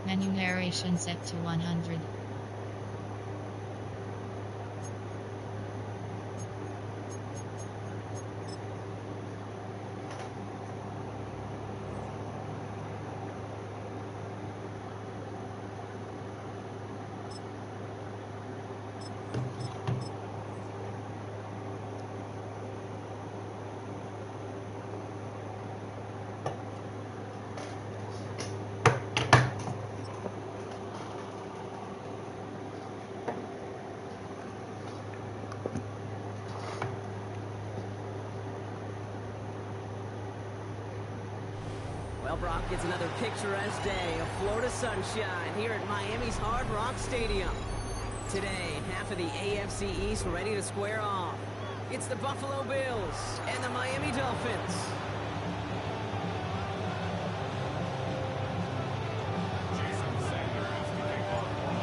Menu narration set to 100. Well, Brock, it's another picturesque day of Florida sunshine here at Miami's Hard Rock Stadium. Today, half of the AFC East ready to square off. It's the Buffalo Bills and the Miami Dolphins.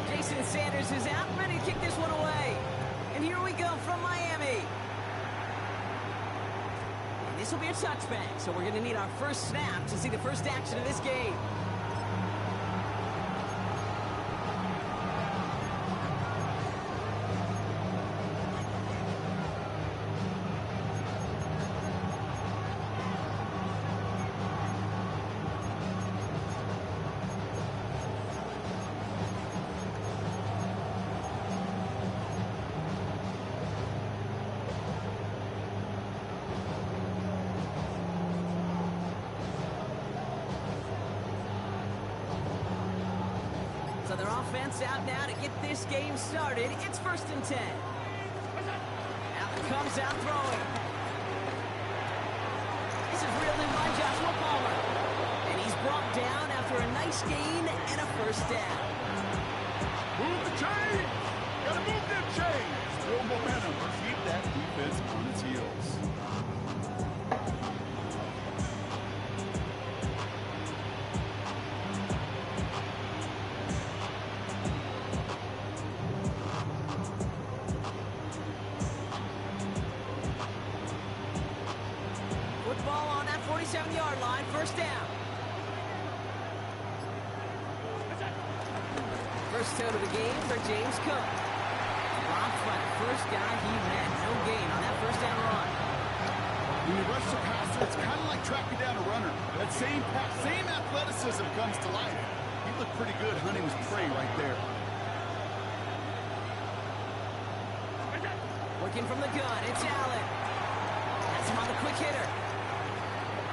Jason Sanders is out, ready to kick this one away. And here we go from Miami. This will be a touchback, so we're going to need our first snap to see the first action of this game. So their offense out now to get this game started. It's 1st and 10. Allen comes out throwing. This is reeled in by Joshua Palmer. And he's brought down after a nice gain and a first down. Move the chains! Gotta move them chains! Build momentum. Keep that defense on its heels. Football on that 47-yard line, first down. First out of the game for James Cook. Blocked by the first guy he met. No gain on that first down run. When you rush the passer, it's kind of like tracking down a runner. That same athleticism comes to life. He looked pretty good hunting his prey right there. Working from the gun, it's Allen. That's him on the quick hitter.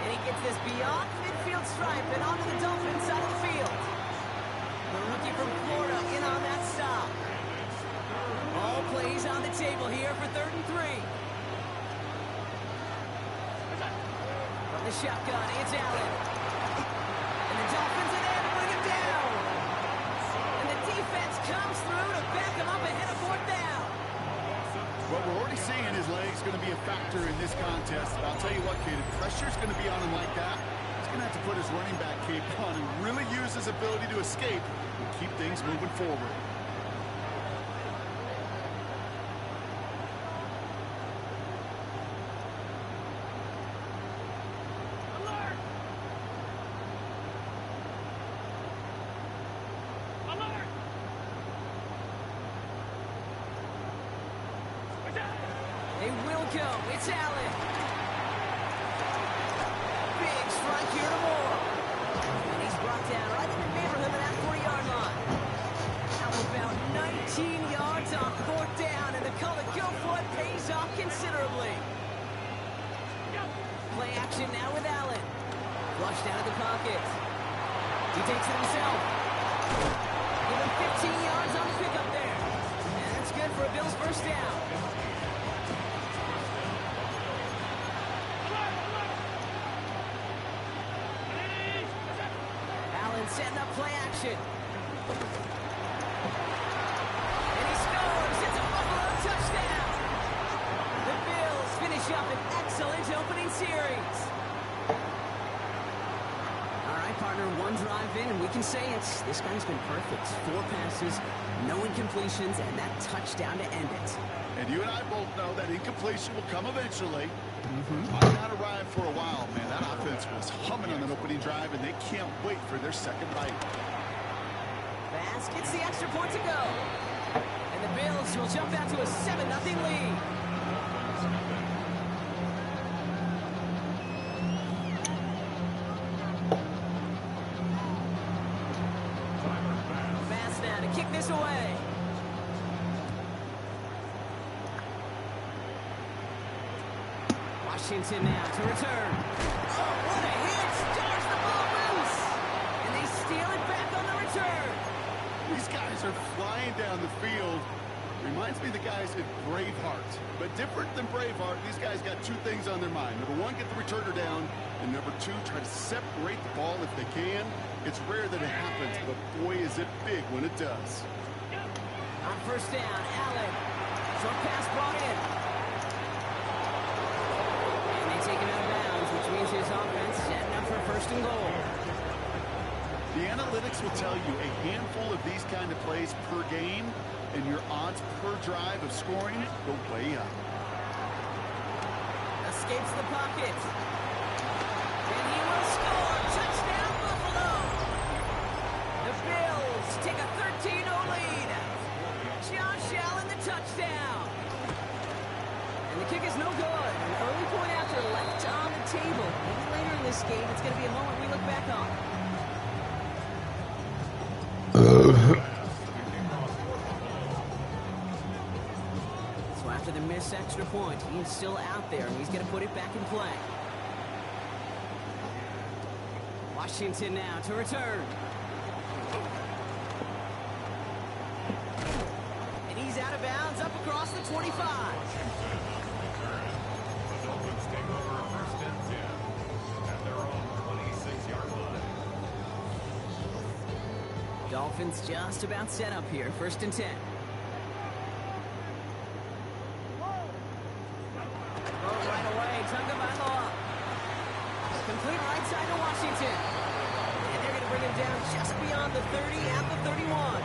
And he gets this beyond midfield stripe and onto the Dolphins side of the field. The rookie from Florida in on that stop. All plays on the table here for 3rd and 3. From the shotgun, it's Allen. And the Dolphins are there to bring him down. And the defense comes through to back him up ahead of 4th down. Well, we're already seeing his legs going to be a factor in this contest. But I'll tell you what, kid, if pressure's going to be on him like that, he's going to have to put his running back cape on and really use his ability to escape and keep things moving forward. They will go. It's Allen. Big strike here to Moore. And he's brought down right in the neighborhood of that 40-yard line. Now about 19 yards on 4th down, and the call to go for it pays off considerably. Play action now with Allen. Flushed out of the pocket. He takes it himself. Give him 15 yards on the pickup there. And that's good for a Bills first down. Play action. And he scores. It's a Buffalo touchdown. The Bills finish up an excellent opening series. All right, partner, one drive in, and we can say this guy's been perfect. 4 passes, no incompletions, and that touchdown to end it. And you and I both know that incompletion will come eventually. Might not arrive for a while, man. That offense was humming on that opening drive, and they can't wait for their second bite. Bass gets the extra point to go. And the Bills will jump out to a 7-0 lead. Bass now to kick this away. Washington now to return. Oh, what a hit! Stars the ball loose! And they steal it back on the return. These guys are flying down the field. Reminds me of the guys at Braveheart. But different than Braveheart, these guys got 2 things on their mind. Number 1, get the returner down. And number 2, try to separate the ball if they can. It's rare that it happens, but boy, is it big when it does. On first down, Allen. Short pass brought in. And they take him out of bounds, which means his offense setting up for first and goal. The analytics will tell you a handful of these kind of plays per game, and your odds per drive of scoring go way up. Escapes the pocket. And he will score. Touchdown, Buffalo. The Bills take a 13-0 lead. Josh Allen, the touchdown. And the kick is no good. An early point after left on the table. Maybe later in this game, it's going to be a moment we look back on. So after the missed extra point, he's still out there, and he's going to put it back in play. Washington now to return. And he's out of bounds, up across the 25. Dolphins just about set up here, 1st and 10. Right away, Tagovailoa. Complete right side to Washington. And they're going to bring him down just beyond the 30 at the 31.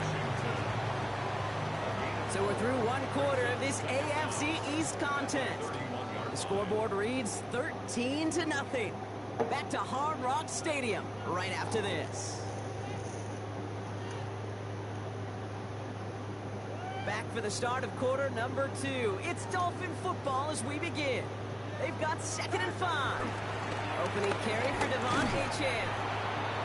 So we're through 1 quarter of this AFC East contest. The scoreboard reads 13-0. Back to Hard Rock Stadium right after this. Back for the start of quarter number 2. It's Dolphin football as we begin. They've got 2nd and 5. Opening carry for Devontae Chan.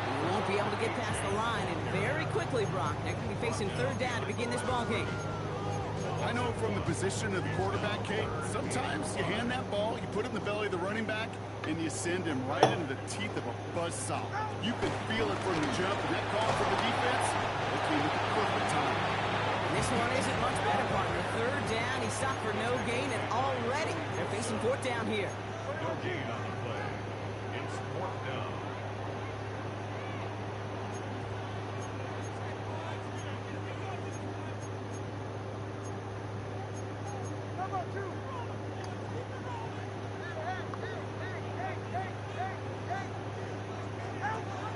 He won't be able to get past the line, and very quickly, Brock, they're going to be facing 3rd down to begin this ball game. I know from the position of the quarterback, Kate, sometimes you hand that ball, you put it in the belly of the running back, and you send him right into the teeth of a buzzsaw. You can feel it from the jump, and that call from the defense, it came at the perfect time. And this one isn't much better, partner. 3rd down, he stopped for no gain, and already they're facing 4th down here. No gain on the play. It's 4th down.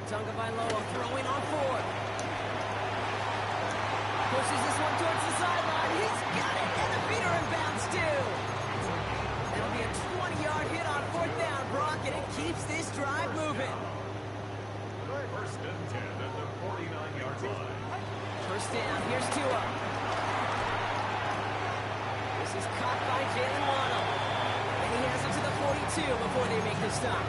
Tagovailoa throwing on 4th. Pushes this one towards the sideline. He's got it, and the beater in bounds too. That'll be a 20-yard hit on 4th down, Brock, and it keeps this drive moving. 1st and 10 at the 49-yard line. 1st down, here's Tua. This is caught by Jalen Waddle. And he has it to the 42 before they make the stop.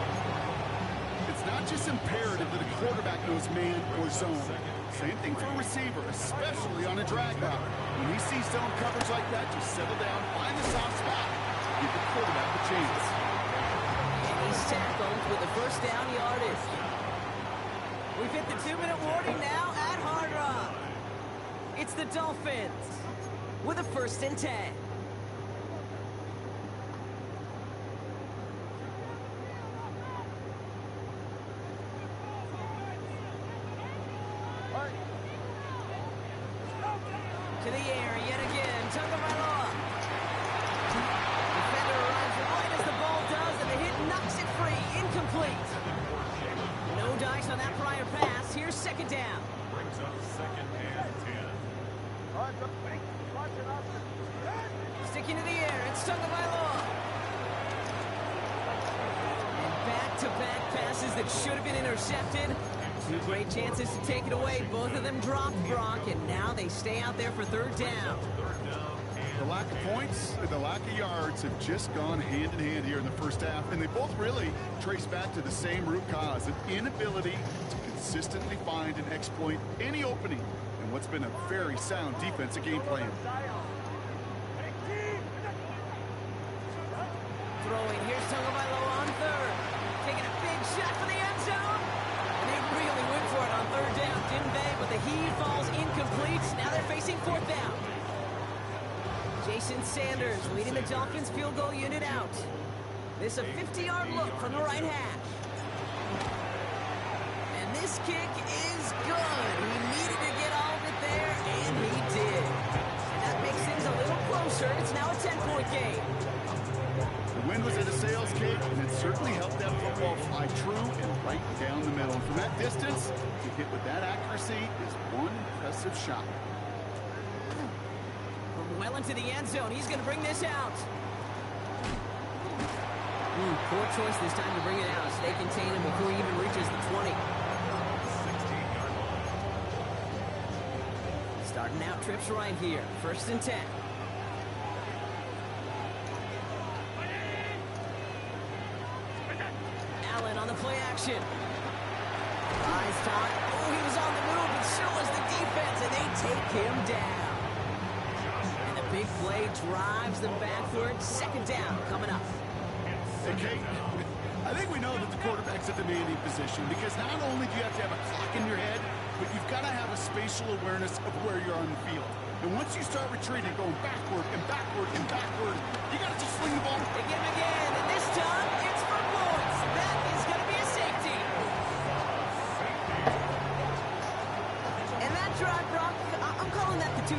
It's not just imperative that a quarterback knows man or zone. Same thing for a receiver, especially on a drag route. When he sees zone coverage like that, just settle down, find the soft spot, give the quarterback a chance. And he's tackled with the 1st down yardage. We've hit the 2-minute warning now at Hard Rock. It's the Dolphins with a 1st and 10. To the air yet again. Tagovailoa. Defender arrives right as the ball does, and the hit knocks it free. Incomplete. No dice on that prior pass. Here's second down. Brings up second and 10. Sticking to the air. It's Tagovailoa. And back-to-back passes that should have been intercepted. Two great chances to take it away. Both of them dropped, Brock, and now they stay out there for third down. The lack of points and the lack of yards have just gone hand in hand here in the first half, and they both really trace back to the same root cause, an inability to consistently find and exploit any opening in what's been a very sound defensive game plan. Throwing, here's Tagovailoa on third. Taking a big shot for the end zone. And they really went for it on third down, didn't they? But the heave falls incomplete. Now they're facing fourth down. Jason Sanders leading the Dolphins field goal unit out. This a 50-yard look from the right hash. And this kick is good. He needed to get all of it there, and he did. And that makes things a little closer. It's now a 10-point game. The wind was at a sails, Kate, and it certainly helped that football fly true and right down the middle. And from that distance, to hit with that accuracy is one impressive shot. From well into the end zone, he's going to bring this out. Poor choice this time to bring it out. Stay contained him before he even reaches the 20. 16-yard line. Starting out trips right here. First and 10. Allen on the play action. Eyes time. Oh, he was on the move, but so was the defense, and they take him down. And the big play drives them backward. Second down coming up. Hey, Kate, I think we know that the quarterback's a demanding position because not only do you have to have a clock in your head, but you've got to have a spatial awareness of where you're on the field. And once you start retreating, going backward and backward and backward, you got to just swing the ball. They get him again, and this time it's for points. That is going to be a safety. And that drive, Brock, I'm calling that the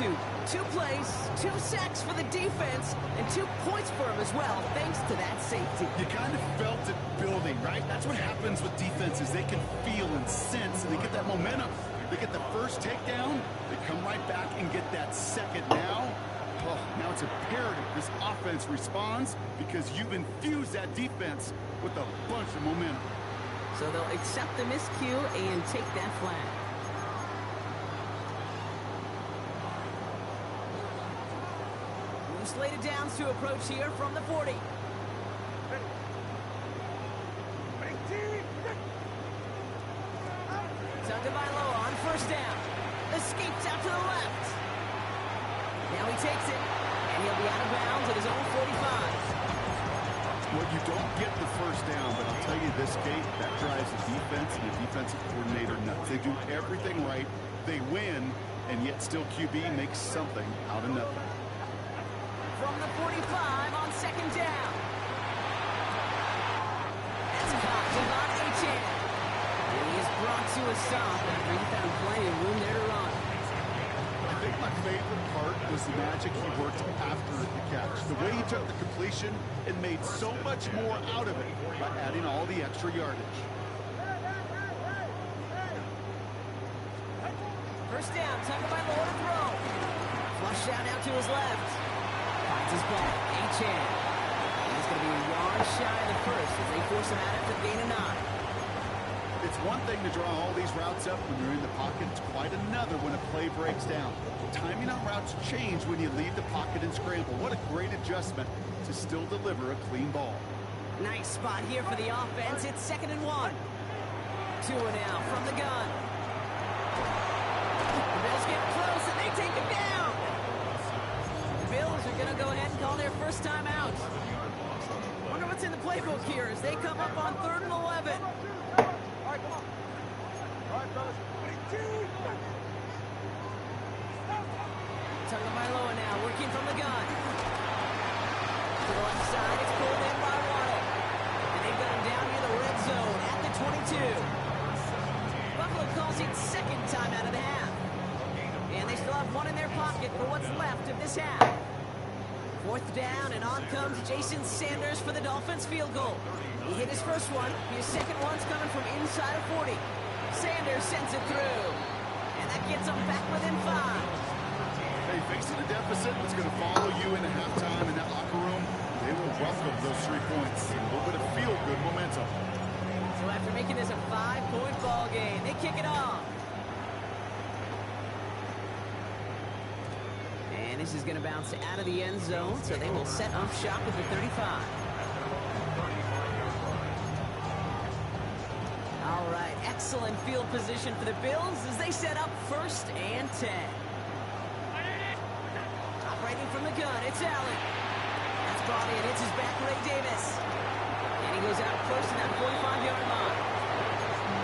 2-2-2. 2 plays, 2 sacks for the defense, and 2 points for him as well, thanks to that safety. You kind of felt it building, right? That's what happens with defenses. They can feel and sense, and they get that momentum. They get the first takedown, they come right back and get that second. Now it's imperative this offense responds because you've infused that defense with a bunch of momentum. So they'll accept the miscue and take that flag. Slated downs to approach here from the 40. Tagovailoa on first down. Escapes out to the left. Now he takes it, and he'll be out of bounds at his own 45. Well, you don't get the first down, but I'll tell you this, Kate, that drives the defense and the defensive coordinator nuts. They do everything right. They win, and yet still QB makes something out of nothing. From the 45 on second down. That's caught. Devon Achane. And he is brought to a stop after he found plenty of room there to run. I think my favorite part was the magic he worked after the catch. The way he took the completion and made so much more out of it by adding all the extra yardage. First down, Tagovailoa to throw. Flush out now to his left. Finds his ball, Achane. He's going to be a yard shy of the first as they force him out after the gain of 9. It's one thing to draw all these routes up when you're in the pocket. It's quite another when a play breaks down. Timing on routes change when you leave the pocket and scramble. What a great adjustment to still deliver a clean ball. Nice spot here for the offense. It's 2nd and 1. Tua now from the gun. The Bills get close and they take him down. The Bills are going to go ahead and call their first time out. Wonder what's in the playbook here as they come up on 3rd and 11. Tagovailoa now working from the gun. To the left side, it's pulled in by Waddle. And they've got him down near the red zone at the 22. Buffalo calls it 2nd time out of the half. And they still have one in their pocket for what's left of this half. 4th down, and on comes Jason Sanders for the Dolphins field goal. He hit his first one. His second one's coming from inside of 40. Sanders sends it through. And that gets them back within 5. Hey, facing a deficit that's going to follow you into halftime in that locker room, they will welcome those 3 points. A little bit of feel-good momentum. So after making this a 5-point ball game, they kick it off. And this is going to bounce out of the end zone, so they will set up shop at the 35. All right, excellent field position for the Bills as they set up 1st and 10. Operating from the gun, it's Allen. That's brought in, it's his back, Ray Davis. And he goes out close to that 45-yard line.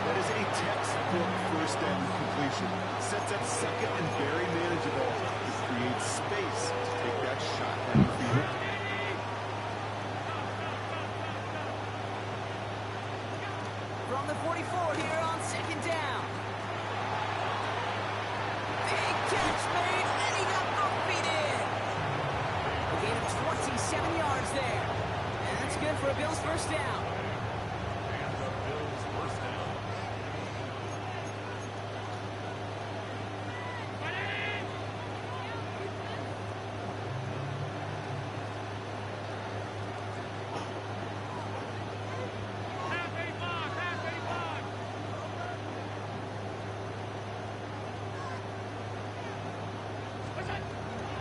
That is a textbook 1st down completion. Sets up 2nd and very manageable. It creates space to take that shot down the field. From the 44 here on 2nd down. Big catch made, and he got both feet in. A gain of 27 yards there. And that's good for a Bills 1st down. And the Bills' 1st down.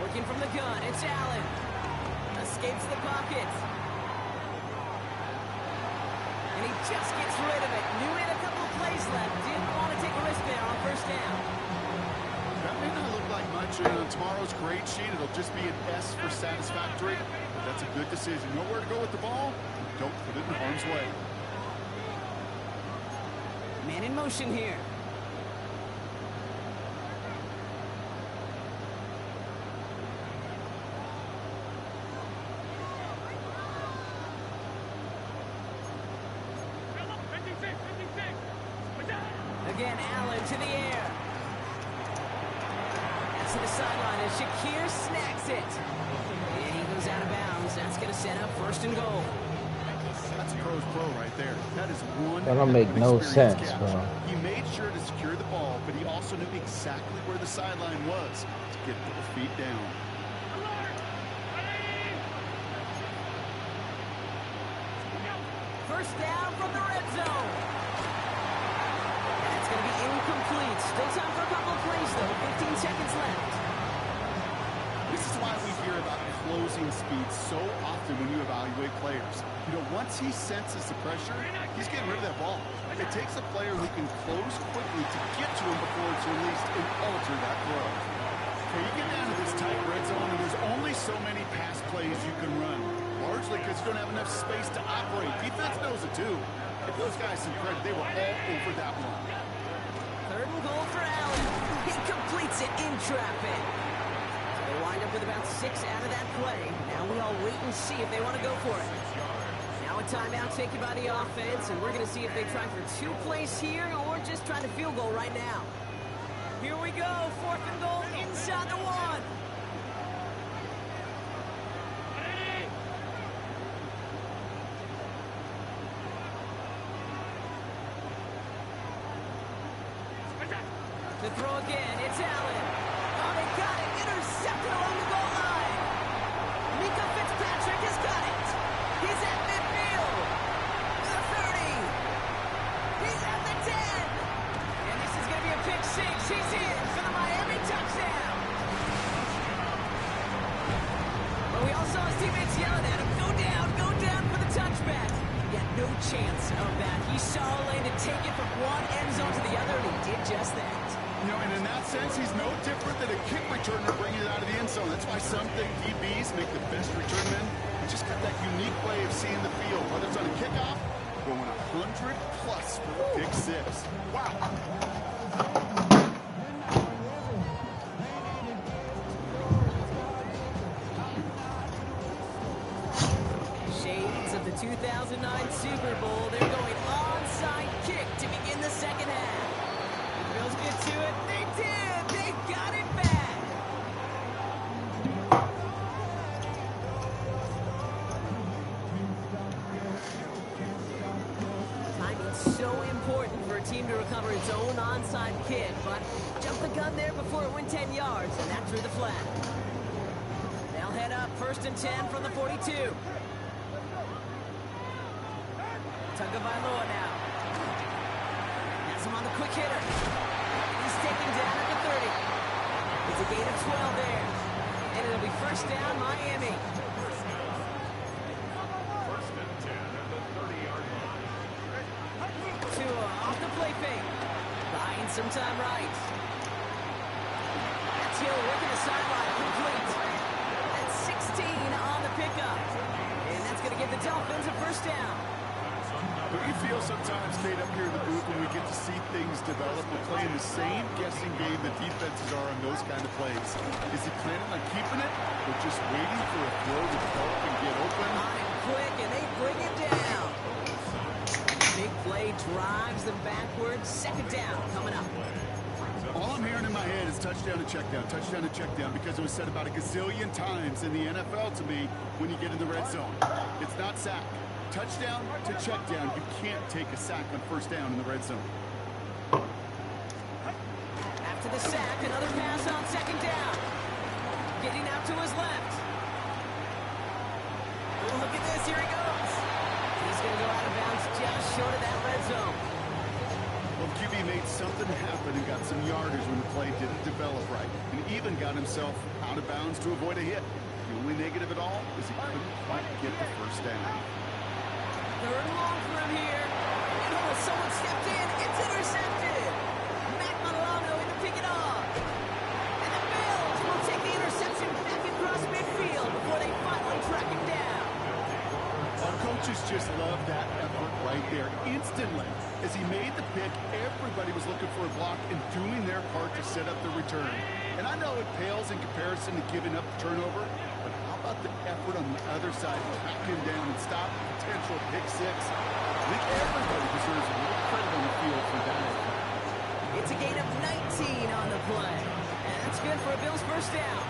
Working from the gun, it's Allen. Escapes the pocket. And he just gets rid of it. Knew he had a couple of plays left. Didn't want to take a risk there on 1st down. That may not look like much on tomorrow's grade sheet. It'll just be an S for satisfactory. But that's a good decision. Know where to go with the ball. Don't put it in harm's way. Man in motion here. Again, Allen to the air. That's to the sideline as Shakir snacks it. And he goes out of bounds. That's going to set up 1st and goal. That's a pro's pro right there. That is one. That don't make no sense, catch. bro. He made sure to secure the ball, but he also knew exactly where the sideline was to get both feet down. First down from the red zone. That's going to be incomplete. Still time for a couple of plays, though. 15 seconds left. This is why we hear about closing speed so often when you evaluate players. You know, once he senses the pressure, he's getting rid of that ball. It takes a player who can close quickly to get to him before it's released and alter that throw. Okay, you get down to this tight red zone, and there's only so many pass plays you can run. Largely because you don't have enough space to operate. Defense knows it too. Give those guys some credit. They were all over that one. 3rd and goal for Allen. He completes it in traffic. So they wind up with about 6 out of that play. Now we all wait and see if they want to go for it. Now a timeout taken by the offense, and we're going to see if they try for 2 plays here or just try to field goal right now. Here we go. 4th and goal inside the 1. To throw again, it's Allen. Oh, they got it. Intercepted along the goal line. Mika Fitzpatrick has got it. He's at midfield. The 30. He's at the 10. And this is going to be a pick 6. He's in for the Miami touchdown. But we all saw his teammates yelling at him, go down for the touchback. He had no chance of that. He saw a lane to take it from one end zone to the other, and he did just that. You know, and in that sense, he's no different than a kick returner bringing it out of the end zone. That's why some think DBs make the best return men. He just got that unique way of seeing the field, whether it's on a kickoff, going 100+ for the pick 6. Wow. Shades of the 2009 Super Bowl. They're going onside kick to begin the 2nd half. The Bills get to it. They did. They got it back. so important for a team to recover its own onside kick, but jumped the gun there before it went 10 yards, and that drew the flag. They'll head up 1st and 10 from the 42. Tagovailoa now. Has him on the quick hitter. He's taken down at the 30. It's a gain of 12 there. And it'll be 1st down, Miami. First and 10 at the 30-yard line. Tua off the play fake. Buying some time right. That's Hill working the sideline. Complete. That's 16 on the pickup. And that's going to give the Dolphins a 1st down. But we feel sometimes, Kate, up here in the booth when we get to see things develop, we're playing the same guessing game that defenses are on those kind of plays. Is he planning on keeping it or just waiting for a throw to develop and get open? On it quick, and they bring it down. Big play drives them backwards. 2nd down coming up. All I'm hearing in my head is touchdown and check down, because it was said about a gazillion times in the NFL to me when you get in the red zone. It's not sack. Touchdown to check down. You can't take a sack on 1st down in the red zone. After the sack, another pass on 2nd down. Getting out to his left. Oh, look at this. Here he goes. He's going to go out of bounds just short of that red zone. Well, QB made something happen and got some yardage when the play didn't develop right, and even got himself out of bounds to avoid a hit. The only negative at all is he couldn't quite get the 1st down. 3rd and long for him here. And oh, someone stepped in. It's intercepted. Matt Milano in to pick it off. And the Bills will take the interception back across midfield before they finally track him down. Our coaches just love that effort right there. Instantly, as he made the pick, everybody was looking for a block and doing their part to set up the return. And I know it pales in comparison to giving up the turnover, but how about the effort on the other side to track him down and stop a potential pick 6? I think everybody deserves a little credit on the field for that. It's a gain of 19 on the play. And that's good for a Bills 1st down.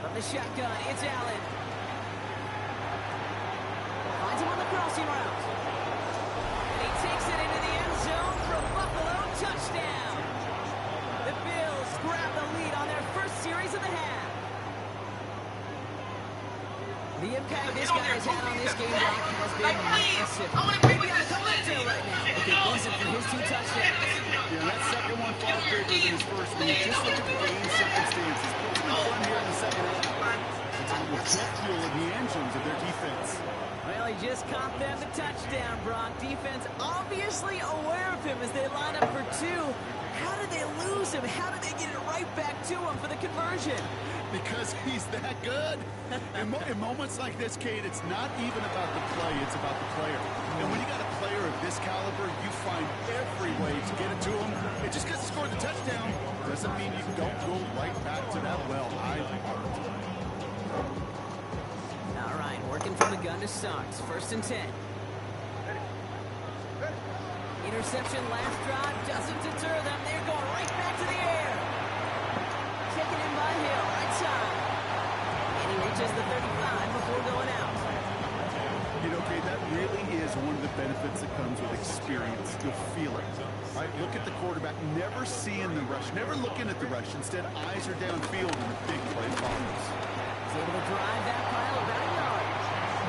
From the shotgun, it's Allen. Finds him on the crossing route. And he takes it into the end zone for a Buffalo touchdown. The Bills grab the lead on their 1st series of the half. The impact this guy has had on this game block has been massive. Maybe on a cocktail right now. If it wasn't for his 2 touchdowns. Yeah, that second one far bigger than his first. When you just look at the game circumstances, it's been fun here in the 2nd half. It's a little jet fuel in the engines of their defense. Well, he just caught them the touchdown, Brock. Defense obviously aware of him as they line up for 2. How did they lose him? How did they get it right back to him for the conversion? Because he's that good. In moments like this, Kate, it's not even about the play, it's about the player. And when you got a player of this caliber, you find every way to get it to him. And just because he scored the touchdown doesn't mean you don't go right back to that well. All right, working from the gun to start. 1st and 10. Interception last drive doesn't deter them. They're going right back to the air. Taken in by Hill, right side. And he reaches the 35 before going out. You know, Kate, that really is one of the benefits that comes with experience. You'll feel it. Right? Look at the quarterback, never seeing the rush, never looking at the rush. Instead, eyes are downfield and the big play follows. He's able to drive that pile about a yard.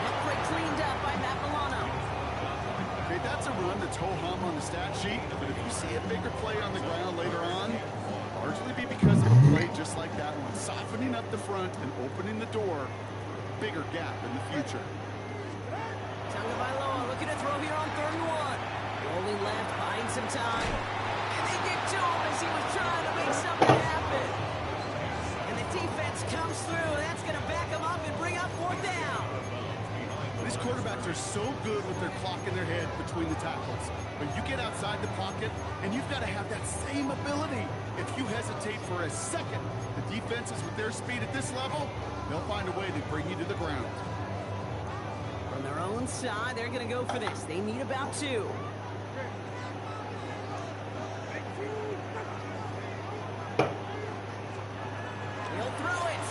Look cleaned up by Matt Milano. Okay, that's a run that's ho-hum on the stat sheet, but if you see a bigger play on the ground later on, largely be because of a play just like that one, softening up the front and opening the door, bigger gap in the future. Tagovailoa looking to throw here on 3rd and 1. Rolling left, buying some time. And they get to him as he was trying to make something happen. And the defense comes through, and that's going to back him up and bring up 4th down. These quarterbacks are so good with their clock in their head between the tackles. But you get outside the pocket, and you've got to have that same ability. If you hesitate for a second, the defenses with their speed at this level, they'll find a way to bring you to the ground. From their own side, they're going to go for this. They need about 2. He'll throw it.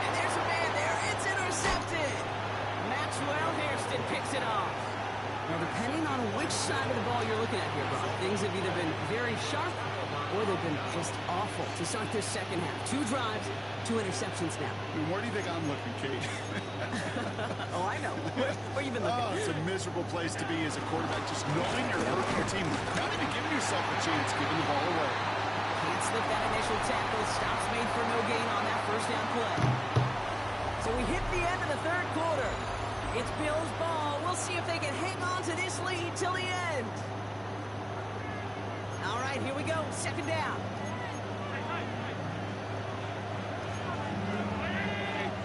And there's a man there. It's intercepted. it off. Now, depending on which side of the ball you're looking at here, Brock, things have either been very sharp or they've been just awful to start this second half. 2 drives, 2 interceptions now. Where do you think I'm looking, Kate? Oh, I know. Where you been looking? Oh, it's a miserable place to be as a quarterback, just knowing you're hurting your team, not even giving yourself a chance, giving the ball away. Can't slip that initial tackle. Stops made for no gain on that first down play. So we hit the end of the third quarter. It's Bills ball. We'll see if they can hang on to this lead till the end. All right, here we go. Second down.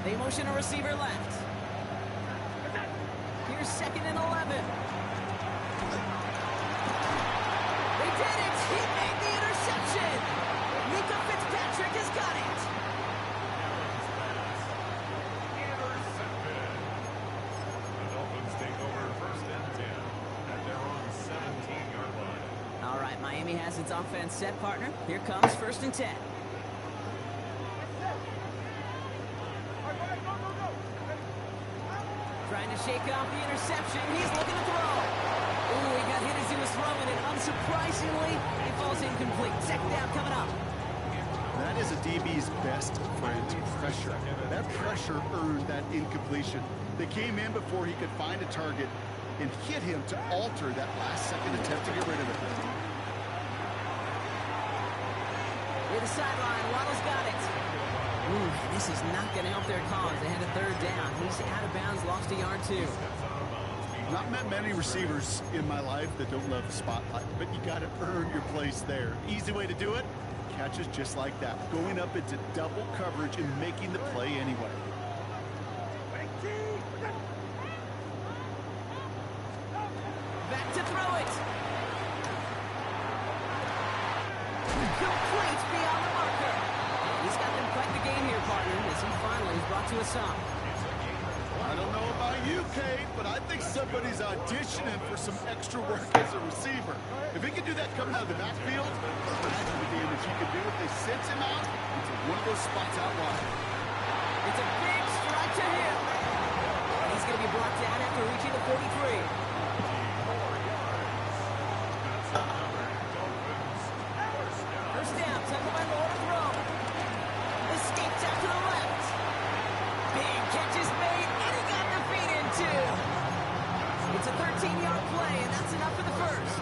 They motion a receiver left. Here's 2nd and 11. They did it. He made the interception. Mika Fitzpatrick has got it. Intercepted. The Dolphins take over 1st and 10 at their own 17-yard line. All right, Miami has its offense set, partner. Here comes 1st and 10. Trying to shake off the interception. He's looking to throw. Ooh, he got hit as he was throwing it. Unsurprisingly, it falls incomplete. 2nd down coming up. That is a DB's best friend, pressure. That pressure earned that incompletion. They came in before he could find a target and hit him to alter that last-second attempt to get rid of it. Near the sideline, Waddle's got it. Ooh, this is not going to help their cause. They had a 3rd down. He's out of bounds, lost a yard 2. Not met many receivers in my life that don't love the spotlight, but you got to earn your place there. Easy way to do it, catches just like that. Going up into double coverage and making the play anyway. Back to throw it. Complete beyond the marker. He's got them quite the game here, partner, as he finally is brought to a stop. I don't know about you, Kate, but I think somebody's auditioning for some extra work as a receiver. If he can do that coming out of the backfield, imagine the damage he could do if they sent him out into one of those spots out wide. It's a big strike to him. And he's going to be brought down after reaching the 43. First down, Tagovailoa to throw. Escapes out to the left. Big catch is made, and he got the feet in too. It's a 13-yard play, and that's enough for the first.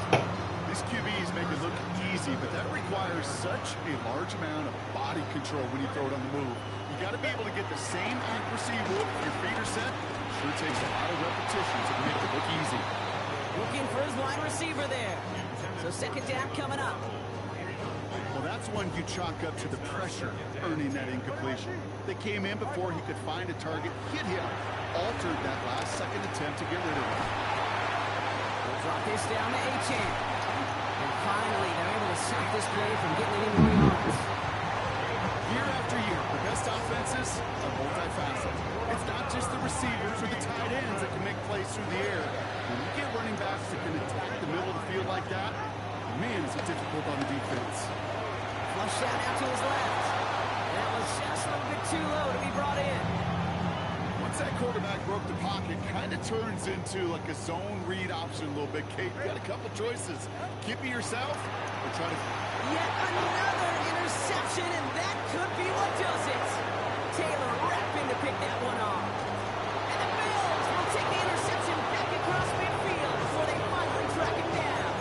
These QBs make it look easy, but that requires such a large amount of body control when you throw it on the move. You got to be able to get the same accuracy with your feet are set. Sure takes a lot of repetitions to make it look easy. Looking for his wide receiver there. So 2nd down coming up. Well, that's one you chalk up to the pressure earning that incompletion. They came in before he could find a target, hit him, altered that last-second attempt to get rid of him. They'll drop this down to Achane. And finally, they're able to stop this play from getting any more yards. Year after year, the best offenses are multifaceted. It's not just the receivers or the tight ends that can make plays through the air. When you get running backs that can attack the middle of the field like that, man, is it difficult on the defense. Flush out out to his left. That was just a little bit too low to be brought in. Once that quarterback broke the pocket, kind of turns into like a zone read option a little bit. Kate, you got a couple choices. Keep it yourself or try to... Yet another interception, and that could be what does it. Taylor rapping to pick that one off. And the Bills will take the interception back across midfield before they finally track it down.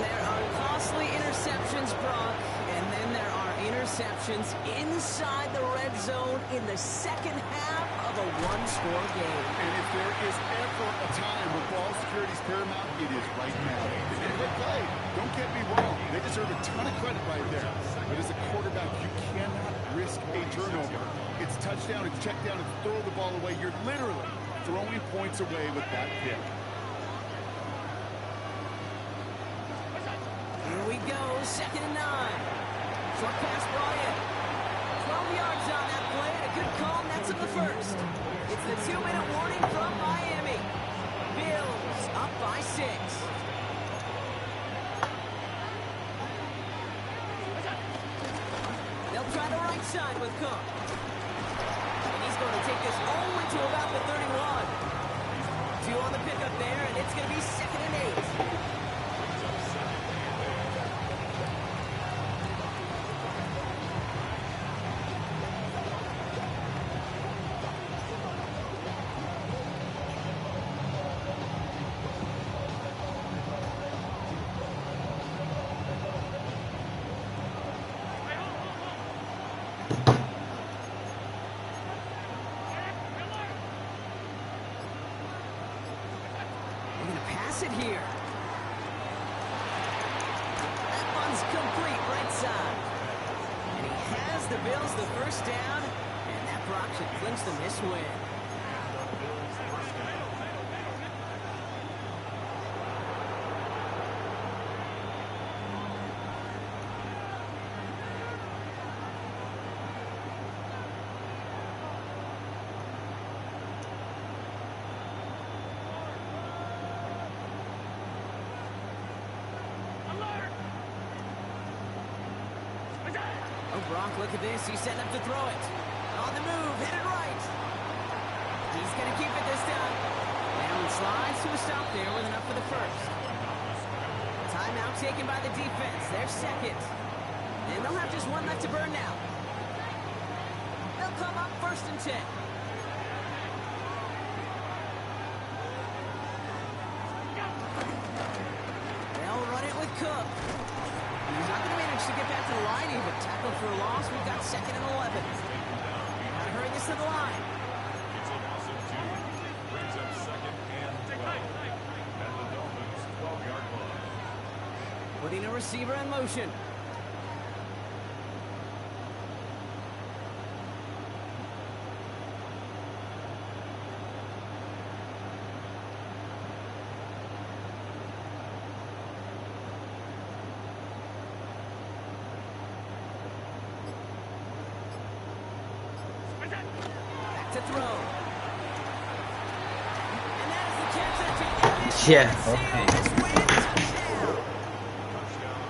There are costly interceptions, Brock, and then there are interceptions inside the red zone in the second half of a one-score game. And if there is ever a time where ball security is paramount, it is right now. They did a good play. Don't get me wrong. They deserve a ton of credit right there. But as a quarterback, you cannot risk a turnover. It's touchdown, it's check down, it's throw the ball away. You're literally throwing points away with that pick. Here we go, 2nd and 9. Short pass brought in. 12 yards on that play, and a good call, and that's in the first. It's the 2-minute warning from Miami. Bills up by 6. They'll try the right side with Cook. And he's going to take this only to about the 31. going to be 2nd and 8. It here. That one's complete right side. And he has the Bills the first down, and that Brock should clinch them this win. Oh, Brock, look at this. He's setting up to throw it. On the move, headed right. He's going to keep it this time. Allen slides to a stop there with enough for the first. Timeout taken by the defense. They're second. And they'll have just one left to burn now. They'll come up 1st and 10. They'll run it with Cook. He's not going to manage to get back to the line even. Tackle for a loss. We've got 2nd and 11. Got to hurry this to the line. It's a loss of 2. Brings up 2nd and 12. And the Dolphins 12-yard line. Putting a receiver in motion. Back to throw. And that is the catch that took Yeah, okay. this win. Touchdown.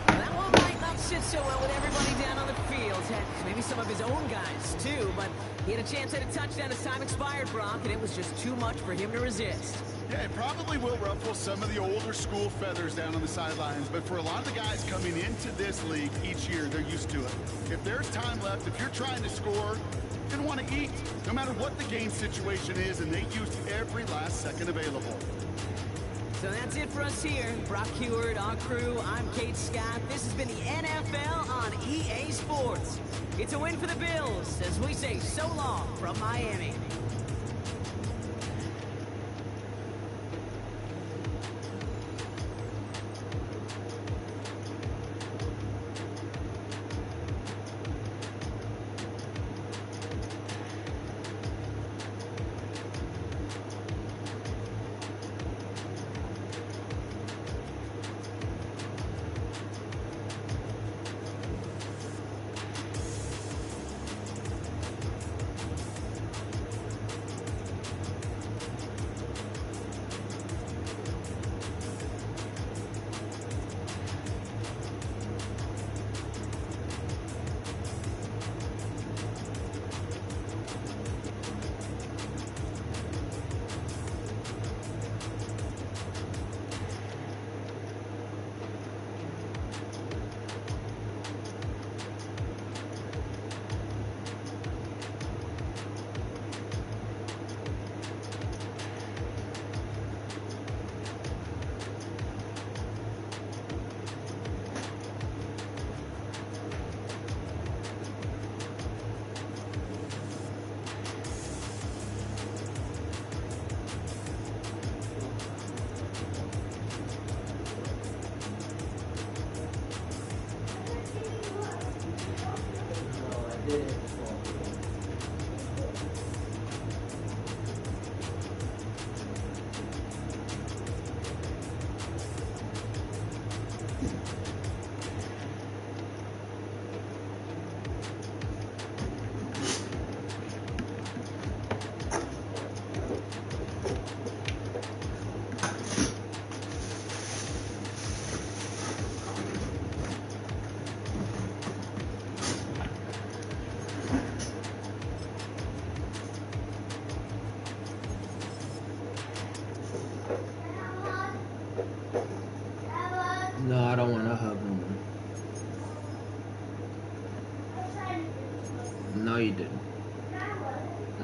That one might not sit so well with everybody down on the field. Heck, maybe some of his own guys too, but he had a chance at a touchdown as time expired, Brock, and it was just too much for him to resist. Yeah, it probably will ruffle some of the older school feathers down on the sidelines, but for a lot of the guys coming into this league each year, they're used to it. If there's time left, if you're trying to score, you're going to want to eat, no matter what the game situation is, and they used every last second available. So that's it for us here. Brock Heward, our crew, I'm Kate Scott. This has been the NFL on EA Sports. It's a win for the Bills, as we say so long from Miami.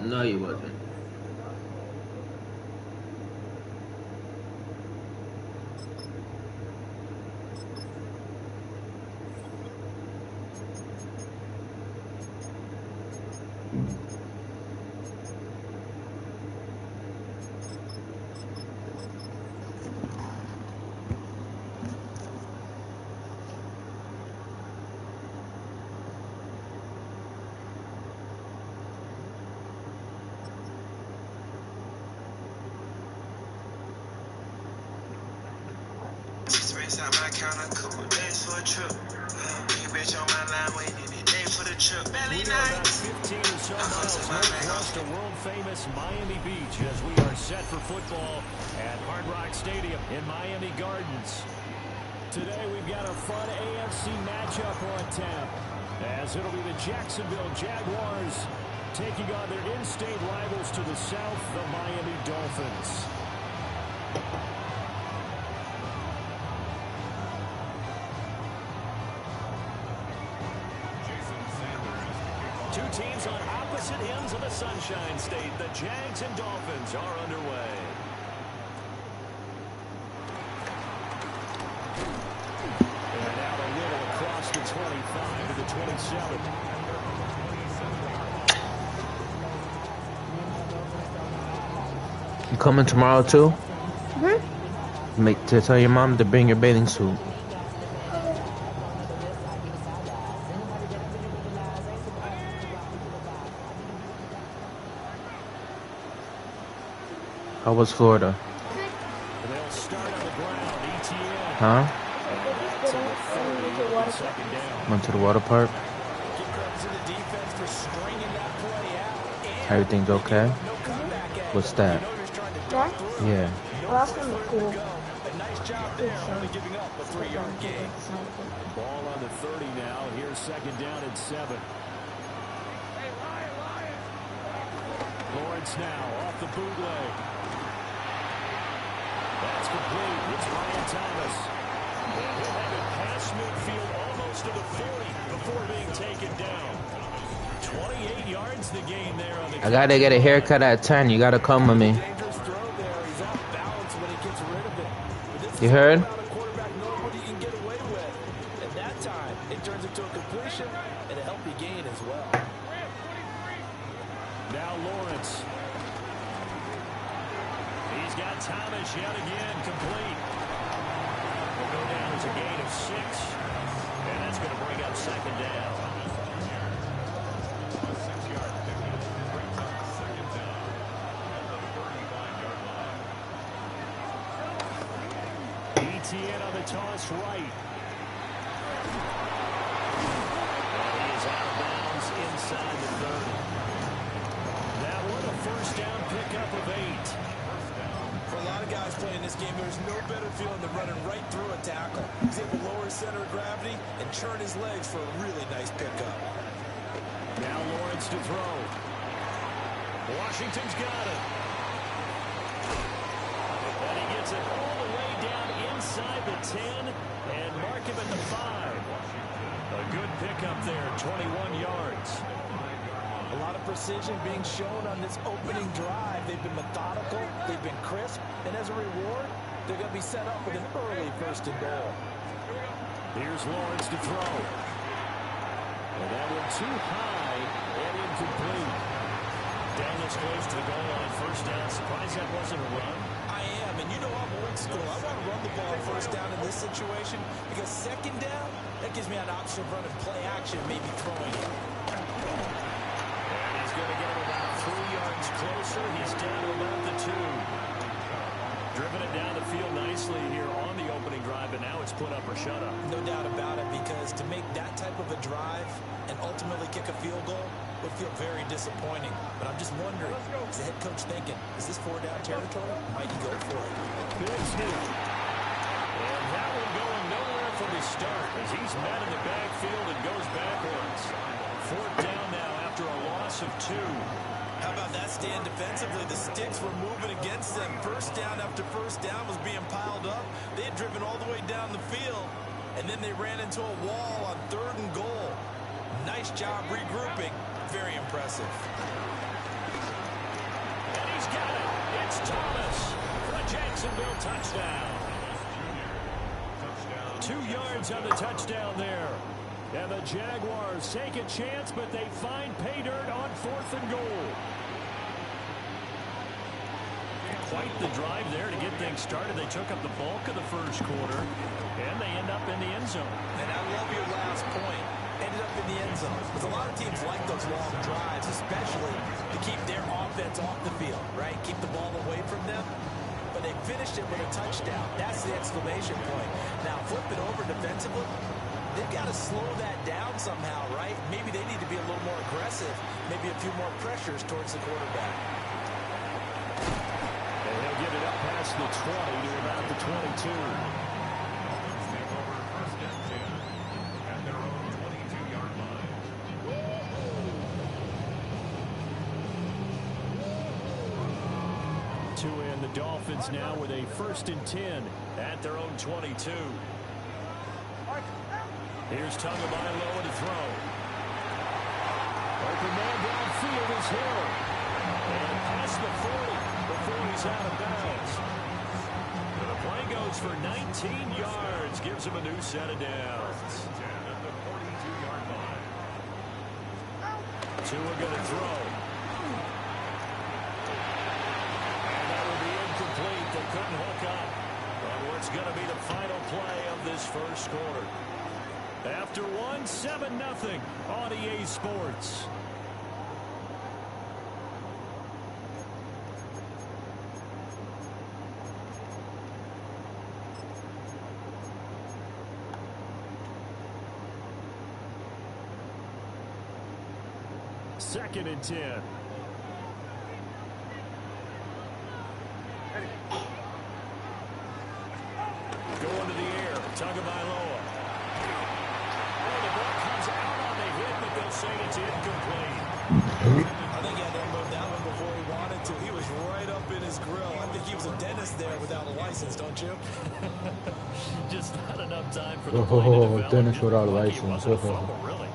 No, you wasn't. Out my account a couple days for a trip. Big bitch on my line waiting any day for the trip. Belly We are about 15 or so miles northwest of world-famous Miami Beach as we are set for football at Hard Rock Stadium in Miami Gardens. Today we've got a fun AFC matchup on tap as it'll be the Jacksonville Jaguars taking on their in-state rivals to the south, the Miami Dolphins. Two teams on opposite ends of the Sunshine State. The Jags and Dolphins are underway. And out a little across the 25 to the 27. You coming tomorrow too? Make to tell your mom to bring your bathing suit. How was Florida? They'll start on the ground. ETN. Huh? Went to the water park. Everything's okay? What's that? That? Yeah. Well, that's from the pool. Nice job there, only giving up a 3-yard gain. Ball on the 30 now. Here's second down and 7. Lawrence now off the bootleg. That's complete. It's Ryan Thomas. He'll have it past midfield almost to the 40 before being taken down. 28 yards the gain there on the I gotta get a haircut at 10. You gotta come with me. You heard? At that time, it turns into a completion and a healthy gain as well. Now Lawrence. He's got Thomas yet again complete. Will go down as a gain of 6. And that's going to bring up second down. ETN on the toss right. And he is out of bounds inside the 30. That one a first down pickup of 8. For a lot of guys playing this game, there's no better feeling than running right through a tackle. He's able to lower his center of gravity and churn his legs for a really nice pickup. Now Lawrence to throw. Washington's got it. And he gets it all the way down inside the 10 and mark him at the 5. A good pickup there, 21 yards. A lot of precision being shown on this opening drive. They've been methodical, they've been crisp, and as a reward, they're going to be set up with an early first and goal. Here's Lawrence to throw. And that one too high and incomplete. Daniels close to the goal line, first down. Surprised that wasn't a run. I am, and you know I'm old school. I want to run the ball first down in this situation because second down, that gives me an option of running play action, maybe throwing it. He's going to get him about 3 yards closer. He's down to about the 2. Driven it down the field nicely here on the opening drive, and now it's put up or shut up. No doubt about it, because to make that type of a drive and ultimately kick a field goal would feel very disappointing. But I'm just wondering, is the head coach thinking, is this 4-down territory? Might he go for it? Big sneak. And that one going nowhere from the start as he's met in the backfield and goes backwards. 4th down now after a loss of 2. How about that stand defensively? The sticks were moving against them. First down after first down was being piled up. They had driven all the way down the field, and then they ran into a wall on 3rd and goal. Nice job regrouping. Very impressive. He's got it. It's Thomas for a Jacksonville touchdown. 2 yards on the touchdown there. And the Jaguars take a chance, but they find pay dirt on 4th and goal. Quite the drive there to get things started. They took up the bulk of the first quarter, and they end up in the end zone. And I love your last point. Ended up in the end zone. Because a lot of teams like those long drives, especially to keep their offense off the field, right? Keep the ball away from them. But they finished it with a touchdown. That's the exclamation point. Now, flip it over defensively. They've got to slow that down somehow, right? Maybe they need to be a little more aggressive. Maybe a few more pressures towards the quarterback. And he'll give it up past the 20 to about the 22. Take over 1st and 10 at their own 22-yard line. To end the Dolphins now with a 1st and 10 at their own 22. Here's Tagovailoa to throw. Open man downfield is Hill. And past the 40 before he's out of bounds. The play goes for 19 yards. Gives him a new set of downs. 10 at the 42-yard line. Tua going to throw. And that will be incomplete. They couldn't hook up on what's going to be the final play of this first quarter. After 1, 7-0 on EA Sports. Second and 10. Going to the air. Tagovailoa. Oh, the ball comes out on the hit, but they'll say it's incomplete. I think he had to unload that one before he wanted to. He was right up in his grill. I think he was a dentist there without a license, don't you? Just not enough time for the play to develop. Dennis without a Lucky it license. wasn't a fumble, really.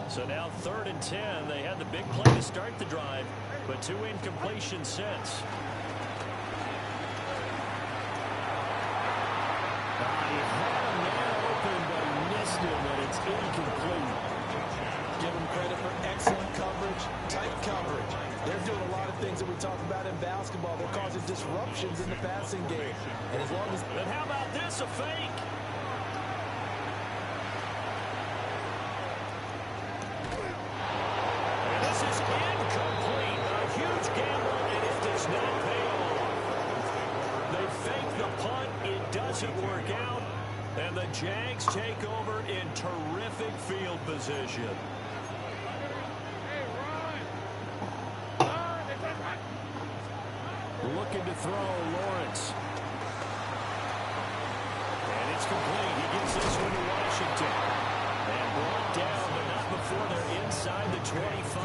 So now 3rd and 10. They had the big play to start the drive, but 2 incompletions since. He had a man open, but he missed him, and it's incomplete. Give them credit for excellent coverage, tight coverage. They're doing a lot of things that we talk about in basketball. They're causing disruptions in the passing game. And as long as... And how about this, a fake? And this is incomplete. A huge gamble, and it does not pay off. They fake the punt. It doesn't work out. And the Jags take over in terrific field position. Looking to throw, Lawrence. And it's complete. He gets this one to Washington. And brought down, but not before they're inside the 25.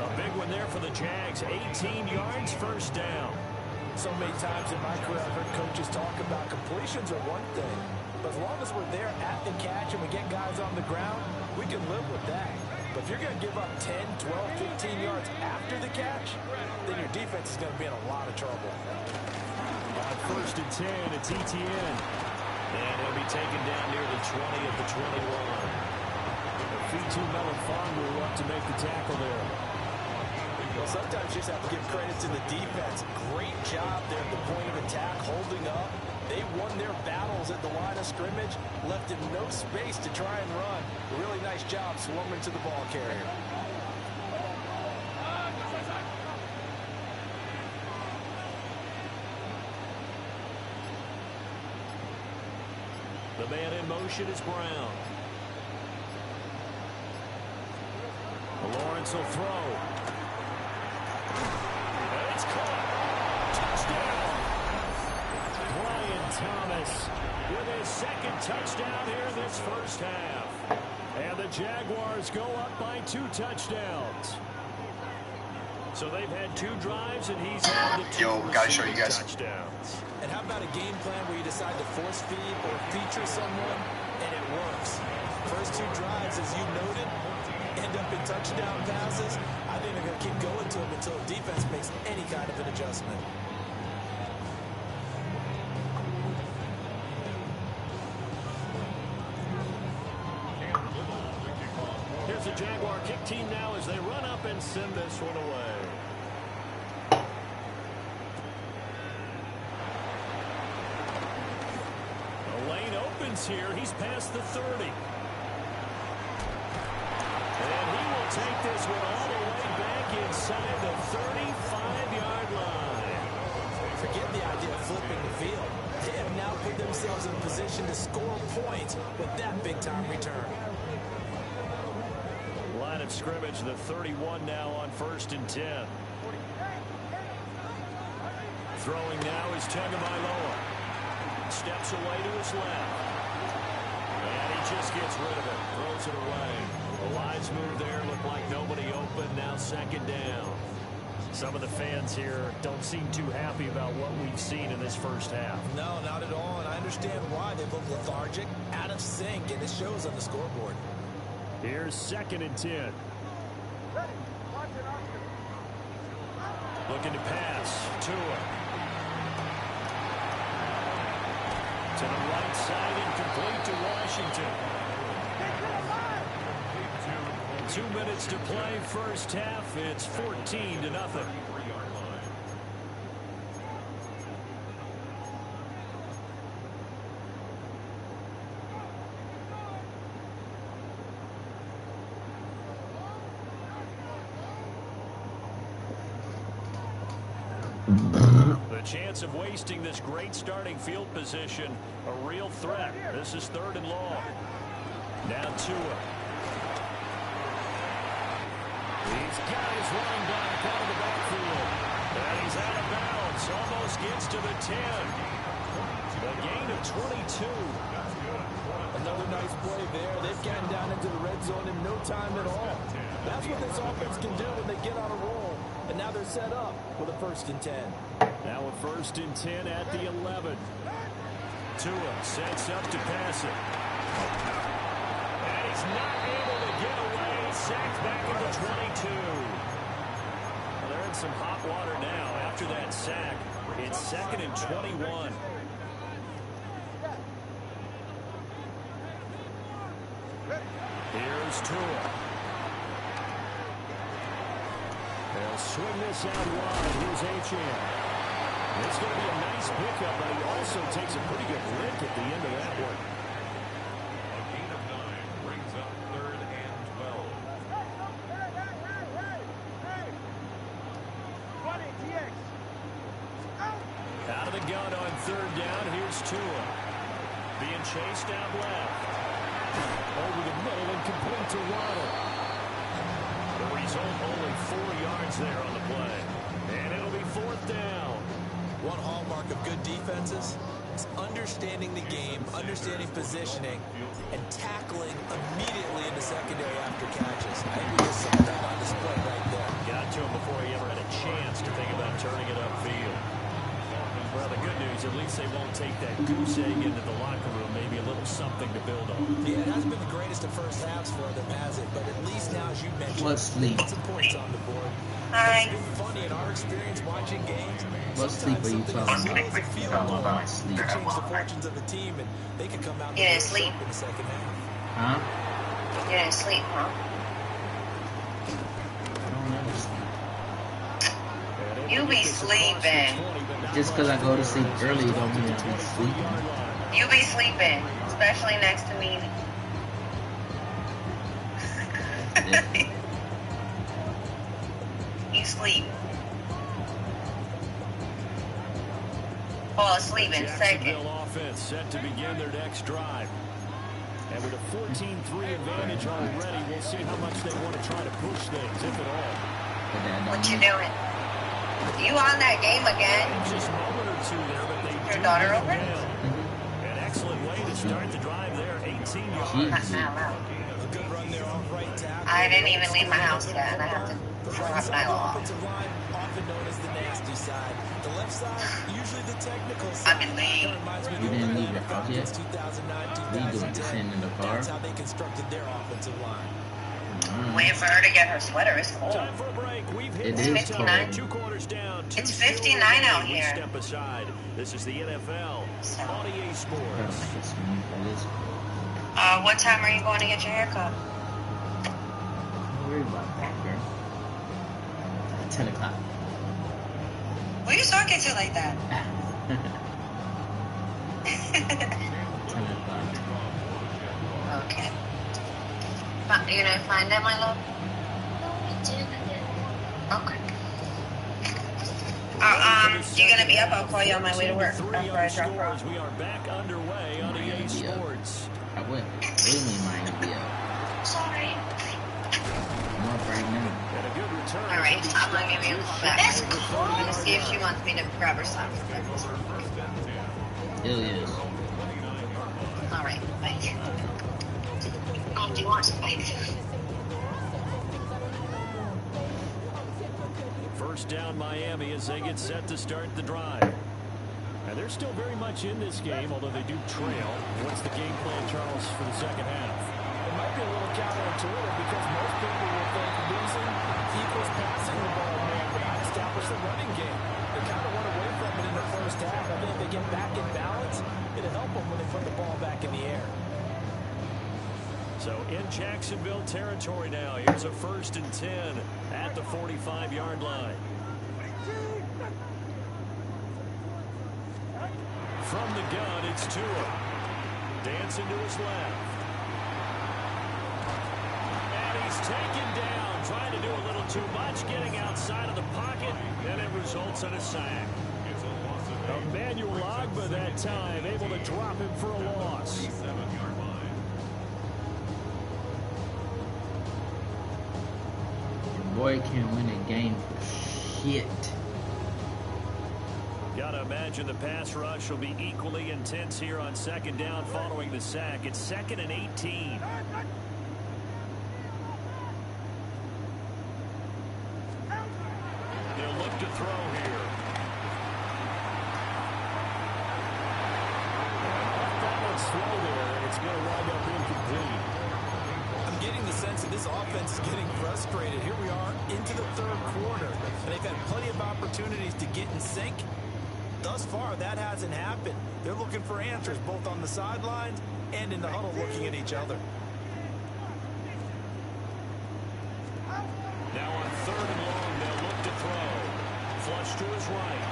A big one there for the Jags. 18 yards, first down. So many times in my career, I've heard coaches talk about completions are one thing. But as long as we're there at the catch and we get guys on the ground, we can live with that. But if you're going to give up 10, 12, 15 yards after the catch, then your defense is going to be in a lot of trouble. On 1st and 10, it's ETN. And he'll be taken down near the 20 of the 21. Fitu Melifonwu up to make the tackle there. Well, sometimes you just have to give credit to the defense. Great job there at the point of attack, holding up. They won their battles at the line of scrimmage, left him no space to try and run. A really nice job swarming to the ball carrier. The man in motion is Brown. Lawrence will throw. And it's caught. Touchdown. Brian Thomas with his second touchdown here in this first half. And the Jaguars go up by 2 touchdowns. So they've had 2 drives, and he's had the 2 touchdowns. And how about a game plan where you decide to force feed or feature someone, and it works? First 2 drives, as you noted, end up in touchdown passes, I think they're going to keep going to them until the defense makes any kind of an adjustment. Here's the Jaguar kick team now as they run up and send this one away. The lane opens here. He's past the 30. And he will take this one all the way back inside the 35-yard line. Forget the idea of flipping the field. They have now put themselves in position to score points with that big-time return. Line of scrimmage, the 31 now on 1st and 10. Throwing now is Tagovailoa. Steps away to his left. And he just gets rid of it. Throws it away. The lines move there. Look like nobody open. Now 2nd down. Some of the fans here don't seem too happy about what we've seen in this first half. No, not at all. And I understand why. They look lethargic, out of sync, and it shows on the scoreboard. Here's 2nd and 10. Looking to pass. Tua. To the right side and complete to Washington. 2 minutes to play first half. It's 14-0. The chance of wasting this great starting field position, a real threat. This is 3rd and long. Now Tua. He's got his running back out of the backfield. And he's out of bounds. Almost gets to the 10. A gain of 22. Another nice play there. They've gotten down into the red zone in no time at all. That's what this offense can do when they get on a roll. And now they're set up with a 1st and 10. Now a 1st and 10 at the 11. Tua sets up to pass it. And he's not able to get away. Sacked back at the 22. Well, they're in some hot water now after that sack. It's 2nd and 21. Here's Tua. They'll swing this out wide. Here's H.M. It's going to be a nice pickup, but he also takes a pretty good lick at the end of that one. A gain of 9 brings up 3rd and 12. Out of the gun on 3rd down. Here's Tua. Being chased out left. Over the middle and complete to Waddle. The result, only 4 yards there on the play. And it'll be 4th down. One hallmark of good defenses is understanding the game, understanding positioning, and tackling immediately in the secondary after catches. I think we just saw that on display right there. Got to him before he ever had a chance to think about turning it upfield. Well, the good news, at least they won't take that goose egg into the locker room. Maybe a little something to build on. Yeah, it hasn't been the greatest of first halves for them, has it? But at least now, as you mentioned, Let's sleep. some points on the board. Hi. It's been funny in our experience watching games. What sleep are you talking about? Talking about sleep. Can change the fortunes of a team, and they could come out You didn't sleep? in the second half. Huh? You didn't sleep, huh? I don't understand. You be sleeping. Just because I go to sleep early don't mean I be sleeping. You be sleeping, especially next to me. You sleep. Fall asleep in second. Jacksonville offense set to begin their next drive. And with a 14-3 advantage already, we'll see how much they want to try to push things, if at all. What you doing? You on that game again? Just a moment or two there, but they Your daughter over? An excellent way to start the drive there, 18 yards. A good run there off right tackle. I didn't even leave my house yet, and I have to drop my off. Offensive line, often known as the nasty side. The left side, usually the technical side. I've been late. You didn't leave your house yet? 2009, What are you doing? Just sitting in the car? That's how they constructed their offensive line. Waiting for her to get her sweater. It's cold. Time for a break. We've hit It's 59. 2 quarters down. It's 59 out We here. step aside. This is the NFL on EA Sports. What time are you going to get your haircut? Don't worry about that, girl. 10 o'clock. What are you talking to like that? 10 o'clock. Okay. Are you gonna find that, my love? Okay. You're gonna be up. I'll call you on my way to work after I drop her off. We are back underway on EA Sports. I will. Really mind to be up. Sorry. I'm up right now. And a good return. All right, I'm gonna give you a call back. I'm gonna see if she wants me to grab her socks. It is. All right, bye. Do you want some bite? First down Miami as they get set to start the drive. And they're still very much in this game, although they do trail. What's the game plan, Charles, for the second half? It might be a little counterintuitive because most people will think losing equals passing the ball more, but I establish the running game. They kind of went away from it in the first half. I think if they get back in balance, it'll help them when they put the ball back in the air. So in Jacksonville territory now. Here's a 1st and 10 at the 45-yard line. From the gun, it's Tua. Dancing to his left. And he's taken down, trying to do a little too much, getting outside of the pocket, and it results in a sack. Emmanuel Ogbah that time, able to drop him for a loss. Boy can't win a game for shit. Gotta imagine the pass rush will be equally intense here on 2nd down following the sack. It's 2nd and 18. They'll look to throw here. Balance throw there. It's going to wind up incomplete. I'm getting the sense that this offense is getting frustrated. Here we are into the 3rd quarter, and they've had plenty of opportunities to get in sync. Thus far, that hasn't happened. They're looking for answers both on the sidelines and in the huddle looking at each other. Now on 3rd and long, they'll look to throw. Flush to his right.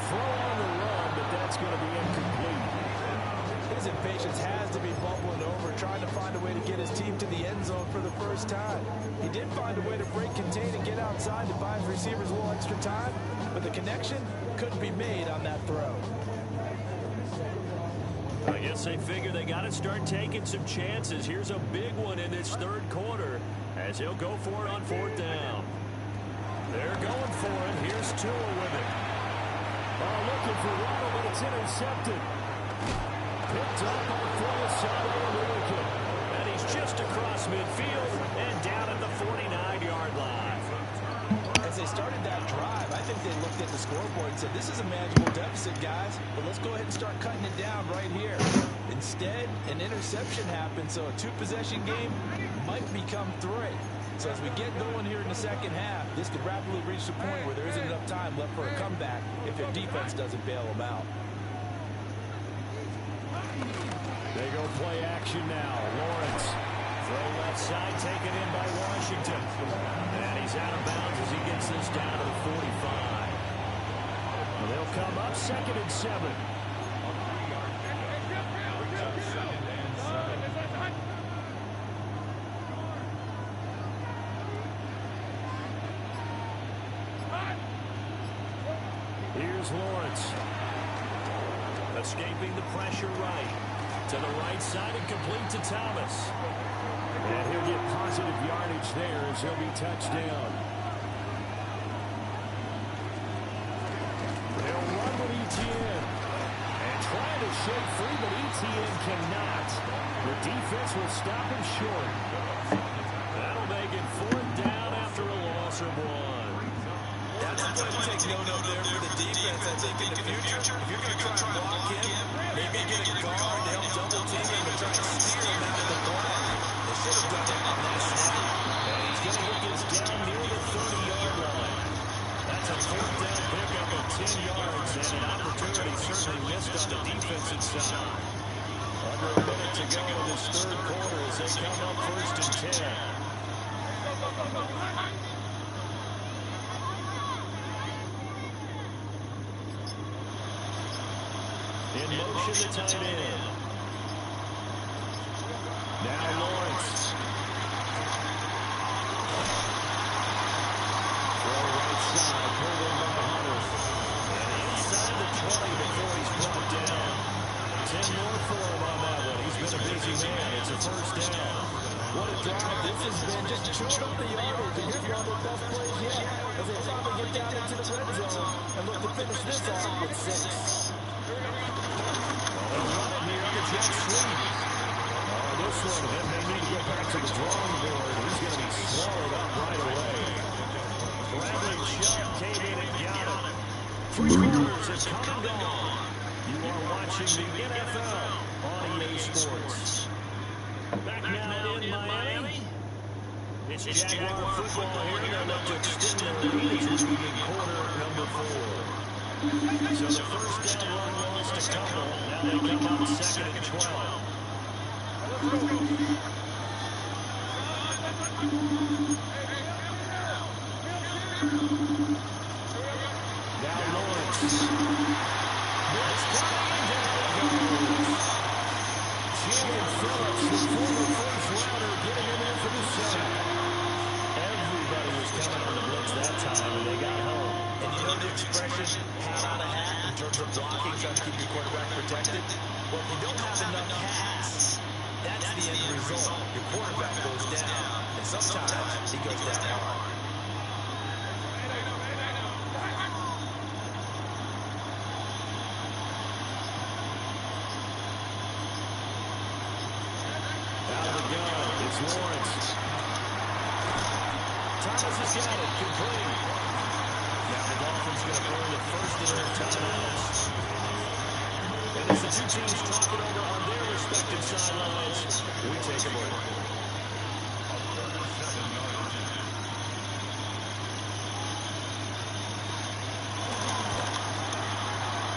Throw on the run, but that's going to be incomplete. His impatience has to be bubbling over, trying to find a way to get his team to the end zone for the first time. He did find a way to break contain and get outside to buy his receivers a little extra time, but the connection couldn't be made on that throw. I guess they figure they got to start taking some chances. Here's a big one in this 3rd quarter as he'll go for it on 4th down. They're going for it. Here's Tua with it. Looking for Waddle, but it's intercepted. Picked up on Fuasado and he's just across midfield and down at the 49-yard line. As they started that drive, I think they looked at the scoreboard and said, this is a manageable deficit, guys, but let's go ahead and start cutting it down right here. Instead, an interception happened, so a 2-possession game might become 3. So as we get going here in the second half, this could rapidly reach the point where there isn't enough time left for a comeback if their defense doesn't bail them out. They go play action now. Lawrence. Throw left side taken in by Washington. And he's out of bounds as he gets this down to the 45. Well, they'll come up 2nd and 7. Here's Lawrence. Escaping the pressure right. To the right side and complete to Thomas. And he'll get positive yardage there as he'll be touched down. They'll run with Etienne. And trying to shake free, but Etienne cannot. The defense will stop him short. That'll make it 4th down after a loss of 1. That's going to take note of there for the defense. I think in the future, if you're going to try and block him, maybe get a guard to help double team him and try to steer him out of the block. They should have done it go in this third quarter as they come up 1st and 10. In motion, the tight end. Now Lawrence. Throw right side, pulled in by Hunter. And inside the 20 before he's brought down. 10 more for him on that one. He's been a busy man. It's a 1st down. What a drive this has been. Just chewing up the yardage. And here's one of their best plays yet, as they probably get down into the red zone and look to finish this off with 6. They'll run it here to Jack Sweet. This one, and they need to get back to the drawing board. He's going to be swallowed up right away. Bradley Chubb came in and got him. 3 quarters has come and gone. You are watching the NFL on EA Sports. Back now in Miami. It's Jaguar football here. They'll look to extend their lead as we begin quarter number 4. So the 1st down run lost a couple. Now they come up 2nd and 12. Now Lawrence. Blitz coming down goes. Jalen Phillips, the former first-rounder, getting him in for the sack. Everybody was coming on the blitz that time, and they got home. And you know the expression, hat out of hat, in terms of blocking, trying to keep your quarterback protected? Well, if you don't have enough hats, that's the end result. Your quarterback goes down, and sometimes he goes down hard. Out of the gun, it's Lawrence. Thomas has got it, complete. Now the Dolphins going to burn the first of their timeouts. And as the two teams talk it over on their respective sidelines, we take a break.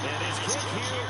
And his kick here